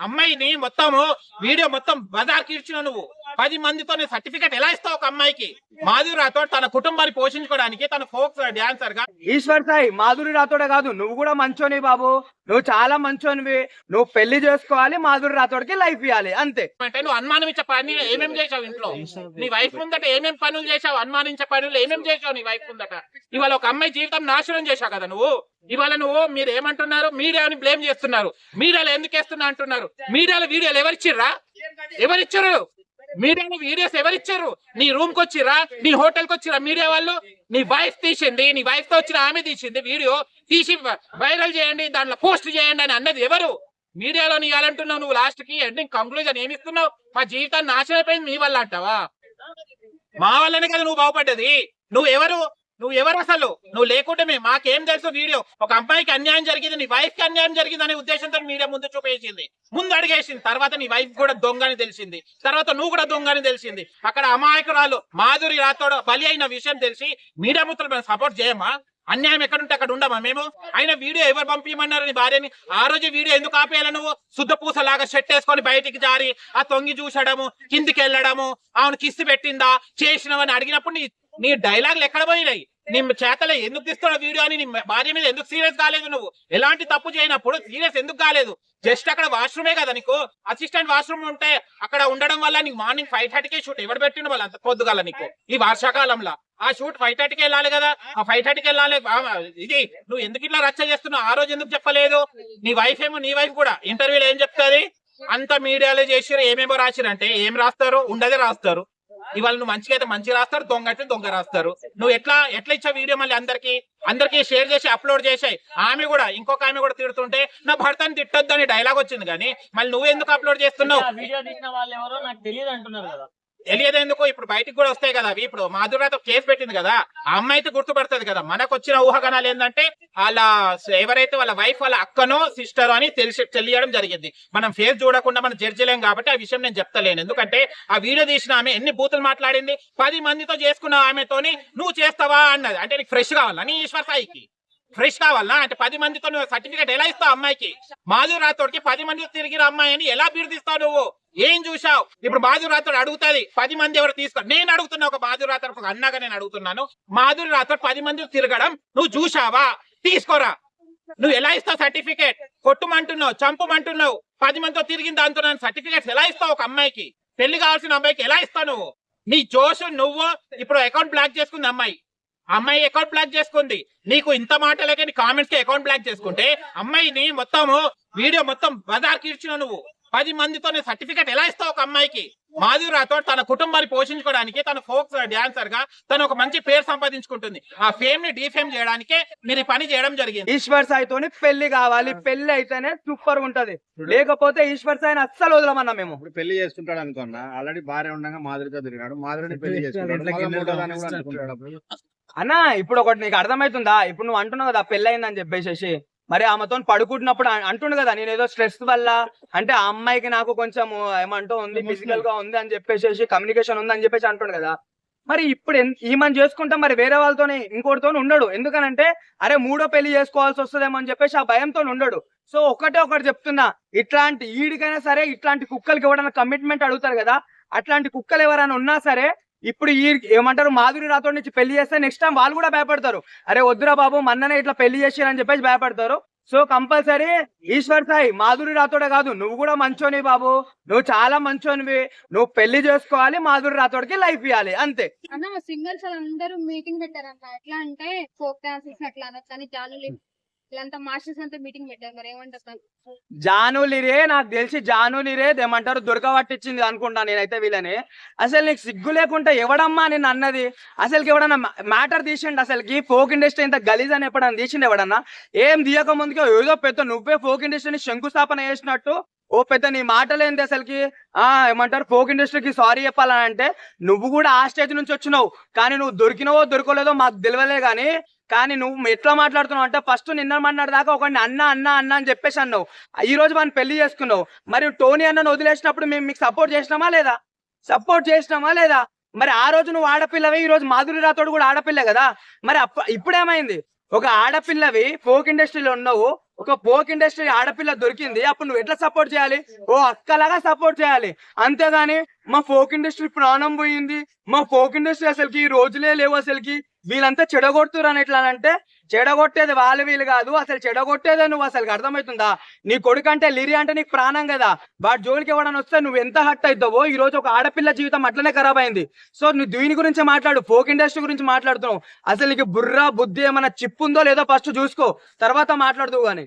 అమ్మాయిని మొత్తము వీడియో మొత్తం బజార్కి ఇచ్చిన నువ్వు 10 మందితో సర్టిఫికేట్ ఎలా ఇస్తావు ఒక అమ్మాయికి? మాధురి రాథోడ్ తన కుటుంబాన్ని పోషించుకోవడానికి తన ఫోక్ డాన్సర్ గా. ఈశ్వర్ సాయి మాధురి రాథోడే కాదు, నువ్వు కూడా మంచోని బాబు, నువ్వు చాలా మంచోనివి. నువ్వు పెళ్లి చేసుకోవాలి, మాధురి రాథోడ్కి లైఫ్ ఇవ్వాలి, అంతే. అంటే నువ్వు అనుమానించే పని ఏమేమి చేసావు ఇంట్లో? నీ వైఫ్ ముందట ఏమేమి పనులు చేసావు? అనుమానించే పనులు ఏమేమి చేసావు నీ వైఫ్ ముందట? ఇవాళ ఒక అమ్మాయి జీవితం నాశనం చేశావు కదా నువ్వు. ఇవాళ నువ్వు మీరు ఏమంటున్నారు? మీడియాని బ్లేమ్ చేస్తున్నారు. మీడియాలో ఎందుకు వేస్తున్నా అంటున్నారు. మీడియాలో వీడియోలు ఎవరిచ్చిర్రా? ఎవరిచ్చారు? మీడియాలో వీడియోస్ ఎవరిచ్చారు? నీ రూమ్ కి వచ్చిరా? నీ హోటల్ కి వచ్చిరా మీడియా వాళ్ళు? నీ వైఫ్ తీసింది, నీ వైఫ్ తో వచ్చిన ఆమె తీసింది వీడియో తీసి వైరల్ చేయండి, దాంట్లో పోస్ట్ చేయండి అని అన్నది ఎవరు? మీడియాలో నీ ఇవ్వాలంటున్నావు నువ్వు. లాస్ట్ కి ఎండింగ్ కంక్లూజన్ ఏమిస్తున్నావు? మా జీవితాన్ని నాశనం అయిపోయింది మీ వల్ల అంటావా? మా వల్లనే కదా నువ్వు బాగుపడ్డది. నువ్వెవరు అసలు? నువ్వు లేకుంటే మాకేం తెలుసు? వీడియో ఒక అమ్మాయికి అన్యాయం జరిగింది, నీ వైఫ్ కి అన్యాయం జరిగింది అనే ఉద్దేశంతో మీడియా ముందు చూపేసింది, ముందు అడిగేసింది. తర్వాత నీ వైఫ్ కూడా దొంగని తెలిసింది, తర్వాత నువ్వు కూడా దొంగని తెలిసింది. అక్కడ అమాయకురాలు మాధురి రాథోడ్ బలి అయిన విషయం తెలిసి మీడియా ముత్తులు సపోర్ట్ చేయమా? అన్యాయం ఎక్కడుంటే అక్కడ ఉండమా మేము? ఆయన వీడియో ఎవరు పంపించమన్నారు నీ భార్యని? ఆ రోజు వీడియో ఎందుకు ఆపేయాలి నువ్వు? శుద్ధ పూసలాగా షెట్ వేసుకొని బయటికి జారి ఆ తొంగి చూసడము, కిందికి వెళ్ళడము, ఆమెను కిస్సు పెట్టిందా చేసినవని అడిగినప్పుడు నీ డైలాగులు ఎక్కడ పోయినాయి? నీ చేతలే ఎందుకు తీస్తున్నావు వీడియో అని నీ భార్య మీద ఎందుకు సీరియస్ కాలేదు నువ్వు? ఎలాంటి తప్పు చేయనప్పుడు సీరియస్ ఎందుకు కాలేదు? జస్ట్ అక్కడ వాష్రూమే కదా నీకు, అసిస్టెంట్ వాష్రూమ్ ఉంటే అక్కడ ఉండడం వల్ల నీకు మార్నింగ్ 5:30కే షూట్ ఎవరు పెట్టిన వాళ్ళు అంత పొద్దుగాల నీకు ఈ వర్షాకాలంలో? ఆ షూట్ 5:30కి వెళ్ళాలి కదా, ఆ 5:30కి వెళ్ళాలి. ఇది నువ్వు ఎందుకు ఇట్లా రచ్చ చేస్తున్నావు? ఆ రోజు ఎందుకు చెప్పలేదు? నీ వైఫ్ కూడా ఇంటర్వ్యూలో ఏం చెప్తాది? అంత మీడియాలో చేసిరు, ఏమేమో రాసిరంటే ఏం రాస్తారు? ఉండదే రాస్తారు. ఇవాళ నువ్వు మంచిగా అయితే మంచిగా రాస్తారు, దొంగ అయితే దొంగ రాస్తారు. నువ్వు ఎట్లా ఇచ్చావు వీడియో? మళ్ళీ అందరికి షేర్ చేసి అప్లోడ్ చేసాయి. ఆమె కూడా ఇంకొక ఆమె కూడా తిడుతుంటే నా భర్తని తిట్టొద్దు అని డైలాగ్ వచ్చింది, కానీ మళ్ళీ నువ్వు ఎందుకు అప్లోడ్ చేస్తున్నావు? వీడియో తీసిన వాళ్ళు ఎవరో నాకు తెలియదు అంటున్నారు కదా. తెలియదు ఎందుకు? ఇప్పుడు బయటికి కూడా వస్తాయి కదా అవి. ఇప్పుడు మాధురి రాథోడ్ కేసు పెట్టింది కదా, ఆ అమ్మాయి అయితే గుర్తుపడుతుంది కదా. మనకు వచ్చిన ఊహాగానాలు ఏంటంటే వాళ్ళ ఎవరైతే వాళ్ళ వైఫ్ వాళ్ళ అక్కనో సిస్టరో అని తెలియడం జరిగింది. మనం ఫేస్ చూడకుండా మనం జడ్జిలేం కాబట్టి ఆ విషయం నేను చెప్తలేను. ఎందుకంటే ఆ వీడియో తీసిన ఆమె ఎన్ని బూతులు మాట్లాడింది. 10 మందితో చేసుకున్న ఆమెతోని నువ్వు చేస్తావా అన్నది. అంటే నీకు ఫ్రెష్ కావాలా? నీ ఈశ్వర్ సాయికి ఫ్రెష్ కావాలా? అంటే 10 మందితో నువ్వు సర్టిఫికేట్ ఎలా ఇస్తావు అమ్మాయికి? మాధురి రాథోడ్కి 10 మందితో తిరిగిన అమ్మాయిని ఎలా బిరుదిస్తావు నువ్వు? ఏం చూసావు? ఇప్పుడు మాధురి రాథోడ్ అడుగుతుంది 10 మంది ఎవరు తీసుకో. నేను అడుగుతున్నా, ఒక మాధురి రాథోడ్ ఒక అన్నగా నేను అడుగుతున్నాను. మాధురి రాథోడ్ 10 మంది తిరగడం నువ్వు చూసావా? తీసుకోరా. నువ్వు ఎలా ఇస్తావు సర్టిఫికేట్? కొట్టుమంటున్నావు, చంపమంటున్నావు, 10 మందితో తిరిగిన దాంతో సర్టిఫికేట్స్ ఎలా ఇస్తావు? ఒక అమ్మాయికి, పెళ్లి కావాల్సిన అమ్మాయికి ఎలా ఇస్తావు నువ్వు? నీ జోష్ నువ్వు. ఇప్పుడు అకౌంట్ బ్లాక్ చేసుకుంది అమ్మాయి అకౌంట్ బ్లాక్ చేసుకుంది. నీకు ఇంత మాటలకే నీ కామెంట్స్ కి అకౌంట్ బ్లాక్ చేసుకుంటే అమ్మాయిని మొత్తము వీడియో మొత్తం బజార్కి ఇచ్చిన నువ్వు 10 మందితో సర్టిఫికేట్ ఎలా ఇస్తావు ఒక అమ్మాయికి? మాధురి రాథోడ్ తన కుటుంబాన్ని పోషించుకోవడానికి తన ఫోక్ డాన్సర్ గా తను ఒక మంచి పేరు సంపాదించుకుంటుంది. ఆ ఫేమ్ ని డీఫేమ్ చేయడానికే మీరు ఈ పని చేయడం జరిగింది. ఈశ్వర్ సాయితోని పెళ్లి కావాలి, పెళ్లి అయితేనే సూపర్ ఉంటది, లేకపోతే ఈశ్వర్ సాయిని అస్సలు వదలమన్నా మేము. ఇప్పుడు పెళ్లి చేసుకుంటాడు అనుకున్నా, ఆల్రెడీ భార్య ఉండగా మాధురితో తిరిగాడు, మాధురిని పెళ్లి చేసుకుంటాడు అన్నా. ఇప్పుడు ఒకటి నీకు అర్థమవుతుందా? ఇప్పుడు నువ్వు అంటున్నావు కదా పెళ్లి అయిందని చెప్పేసి, మరి ఆమెతో పడుకుంటున్నప్పుడు అంటుండు కదా నేను ఏదో స్ట్రెస్ వల్ల, అంటే ఆ అమ్మాయికి నాకు కొంచెం ఏమంటూ ఉంది, ఫిజికల్ గా ఉంది అని చెప్పేసి, కమ్యూనికేషన్ ఉంది అని చెప్పేసి అంటుండు కదా. మరి ఇప్పుడు ఈమెను చేసుకుంటే మరి వేరే వాళ్ళతోనే ఇంకోటితో ఉండడు. ఎందుకనంటే అరే మూడో పెళ్లి చేసుకోవాల్సి వస్తుందేమో అని చెప్పేసి ఆ భయంతో ఉండడు. సో ఒకటి చెప్తున్నా, ఇట్లాంటి ఈడికైనా సరే ఇట్లాంటి కుక్కలకి ఎవరైనా కమిట్మెంట్ అడుగుతారు కదా, అట్లాంటి కుక్కలు ఎవరైనా ఉన్నా సరే ఇప్పుడు ఏమంటారు మాధురి రాథోడ్ నుంచి పెళ్లి చేస్తే నెక్స్ట్ టైం వాళ్ళు కూడా భయపడతారు. అరే వద్దురా బాబు మన్ననే ఇట్లా పెళ్లి చేసారని చెప్పేసి భయపడతారు. సో కంపల్సరీ ఈశ్వర్ సాయి మాధురి రాథోడే కాదు, నువ్వు కూడా మంచోని బాబు, నువ్వు చాలా మంచోనివి. నువ్వు పెళ్లి చేసుకోవాలి, మాధురి రాథోడ్కి లైఫ్ ఇవ్వాలి, అంతే. అన్న సింగర్స్ అందరూ మీటింగ్ పెట్టారన్న. ఎట్లా అంటే ఫోక్ డాన్సెస్ అట్లా అనొచ్చని జానులి ఇలాంతా మాస్టర్స్ అంతా మీటింగ్ పెట్టారు. మరి ఏమంటారు? జానులిరే, నాకు తెలిసి జానులిరే ఏమంటారు దొరకబట్టించింది అనుకుంటా నేనైతే వీళ్ళని. అసలు నీకు సిగ్గు లేకుండా ఎవడమ్మా నేను అన్నది? అసలుకి ఎవడన్నా మ్యాటర్ తీసిండు? అసలుకి ఫోక్ ఇండస్ట్రీ ఇంత గలీజ్ అని ఎప్పుడన్నా తీసిండు ఎవడన్నా? ఏం తీయక ముందుకే ఏదో పెద్ద నువ్వే ఫోక్ ఇండస్ట్రీని శంకుస్థాపన చేసినట్టు ఓ పెద్ద నీ మాటలేంది అసలుకి? ఏమంటారు ఫోక్ ఇండస్ట్రీకి సారీ చెప్పాలని అంటే నువ్వు కూడా ఆ స్టేజ్ నుంచి వచ్చినావు, కానీ నువ్వు దొరికినవో దొరకలేదో మాకు తెలియలే. కానీ నువ్వు ఎట్లా మాట్లాడుతున్నావు అంటే ఫస్ట్ నిన్న మన్నాడు దాకా ఒకరిని అన్న అన్న అన్న అని చెప్పేసి అన్నావు, ఈ రోజు మనం పెళ్లి చేసుకున్నావు. మరి టోనీ అన్నను వదిలేసినప్పుడు మేము మీకు సపోర్ట్ చేసినామా లేదా? మరి ఆ రోజు నువ్వు ఆడపిల్లవి, ఈ రోజు మాధురి రాథోడ్ కూడా ఆడపిల్ల కదా. మరి ఇప్పుడేమైంది? ఒక ఆడపిల్లవి ఫోక్ ఇండస్ట్రీలో ఉన్నావు, ఒక ఫోక్ ఇండస్ట్రీ ఆడపిల్ల దొరికింది, అప్పుడు నువ్వు ఎట్లా సపోర్ట్ చేయాలి? ఓ అక్కలాగా సపోర్ట్ చేయాలి. అంతేగాని మా ఫోక్ ఇండస్ట్రీ ప్రాణం పోయింది, మా ఫోక్ ఇండస్ట్రీ అసలుకి ఈ రోజులే లేవు, అసలుకి వీళ్ళంతా చెడగొడుతురు అని ఎట్లా అంటే, చెడగొట్టేది వాళ్ళు వీళ్ళు కాదు, అసలు చెడగొట్టేదే నువ్వు. అసలు అర్థమవుతుందా? నీ కొడుకు అంటే లిరి అంటే నీకు ప్రాణం కదా, వాడి జోలికి ఇవ్వడానికి వస్తే నువ్వు ఎంత హట్ అవుతావో. ఈ రోజు ఒక ఆడపిల్ల జీవితం అట్లనే ఖరాబ్ అయింది. సో నువ్వు దీని గురించి మాట్లాడు, ఫోక్ ఇండస్ట్రీ గురించి మాట్లాడుతున్నావు. అసలు నీకు బుర్ర బుద్ధి ఏమైనా చిప్పు ఉందో లేదో ఫస్ట్ చూసుకో, తర్వాత మాట్లాడుతూ కానీ.